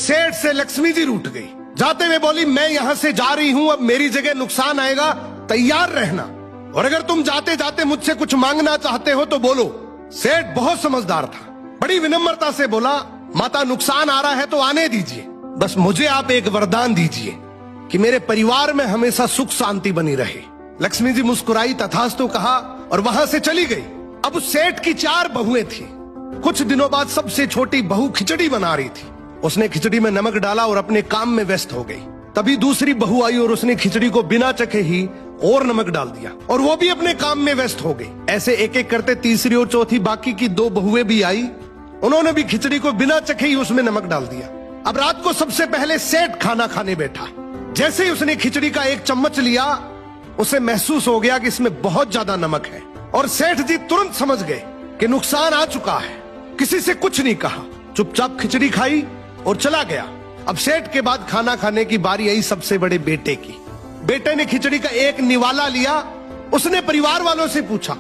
सेठ से लक्ष्मी जी रूठ गई। जाते हुए बोली, मैं यहां से जा रही हूं, अब मेरी जगह नुकसान आएगा, तैयार रहना, और अगर तुम जाते जाते मुझसे कुछ मांगना चाहते हो तो बोलो। सेठ बहुत समझदार था, बड़ी विनम्रता से बोला, माता नुकसान आ रहा है तो आने दीजिए, बस मुझे आप एक वरदान दीजिए कि मेरे परिवार में हमेशा सुख शांति बनी रहे। लक्ष्मी जी मुस्कुराई, तथास्तु कहा और वहां से चली गई। अब उस सेठ की 4 बहुएं थी। कुछ दिनों बाद सबसे छोटी बहू खिचड़ी बना रही थी। उसने खिचड़ी में नमक डाला और अपने काम में व्यस्त हो गई। तभी दूसरी बहू आई और उसने खिचड़ी को बिना चखे ही और नमक डाल दिया और वो भी अपने काम में व्यस्त हो गई। ऐसे एक एक करते तीसरी और चौथी बाकी की 2 बहुएं भी आई, उन्होंने भी खिचड़ी को बिना चखे ही उसमें नमक डाल दिया। अब रात को सबसे पहले सेठ खाना खाने बैठा। जैसे ही उसने खिचड़ी का एक चम्मच लिया, उसे महसूस हो गया कि इसमें बहुत ज्यादा नमक है, और सेठ जी तुरंत समझ गए कि नुकसान आ चुका है। किसी से कुछ नहीं कहा, चुपचाप खिचड़ी खाई और चला गया। अब सेठ के बाद खाना खाने की बारी आई सबसे बड़े बेटे की। बेटे ने खिचड़ी का एक निवाला लिया। उसने परिवार वालों से पूछा,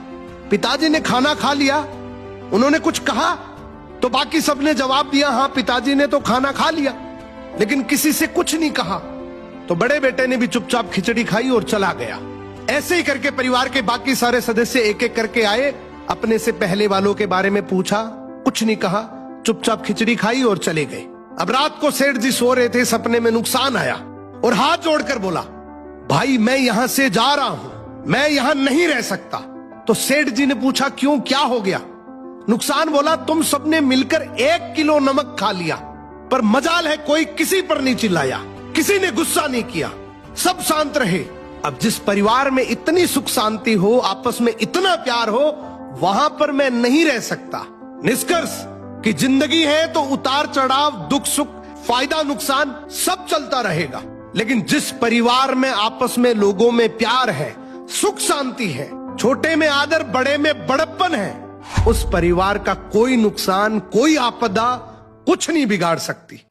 पिताजी ने खाना खा लिया? उन्होंने कुछ कहा? तो बाकी सबने जवाब दिया, हाँ पिताजी ने तो खाना खा लिया, लेकिन किसी से कुछ नहीं कहा। तो बड़े बेटे ने भी चुपचाप खिचड़ी खाई और चला गया। ऐसे ही करके परिवार के बाकी सारे सदस्य एक एक करके आए, अपने से पहले वालों के बारे में पूछा, कुछ नहीं कहा, चुपचाप खिचड़ी खाई और चले गए। अब रात को सेठ जी सो रहे थे, सपने में नुकसान आया और हाथ जोड़कर बोला, भाई मैं यहां से जा रहा हूं, मैं यहां नहीं रह सकता। तो सेठ जी ने पूछा, क्यों, क्या हो गया? नुकसान बोला, तुम सबने मिलकर 1 किलो नमक खा लिया, पर मजाल है कोई किसी पर नहीं चिल्लाया, किसी ने गुस्सा नहीं किया, सब शांत रहे। अब जिस परिवार में इतनी सुख शांति हो, आपस में इतना प्यार हो, वहां पर मैं नहीं रह सकता। निष्कर्ष कि जिंदगी है तो उतार चढ़ाव, दुख सुख, फायदा नुकसान सब चलता रहेगा, लेकिन जिस परिवार में आपस में लोगों में प्यार है, सुख शांति है, छोटे में आदर, बड़े में बड़प्पन है, उस परिवार का कोई नुकसान, कोई आपदा कुछ नहीं बिगाड़ सकती।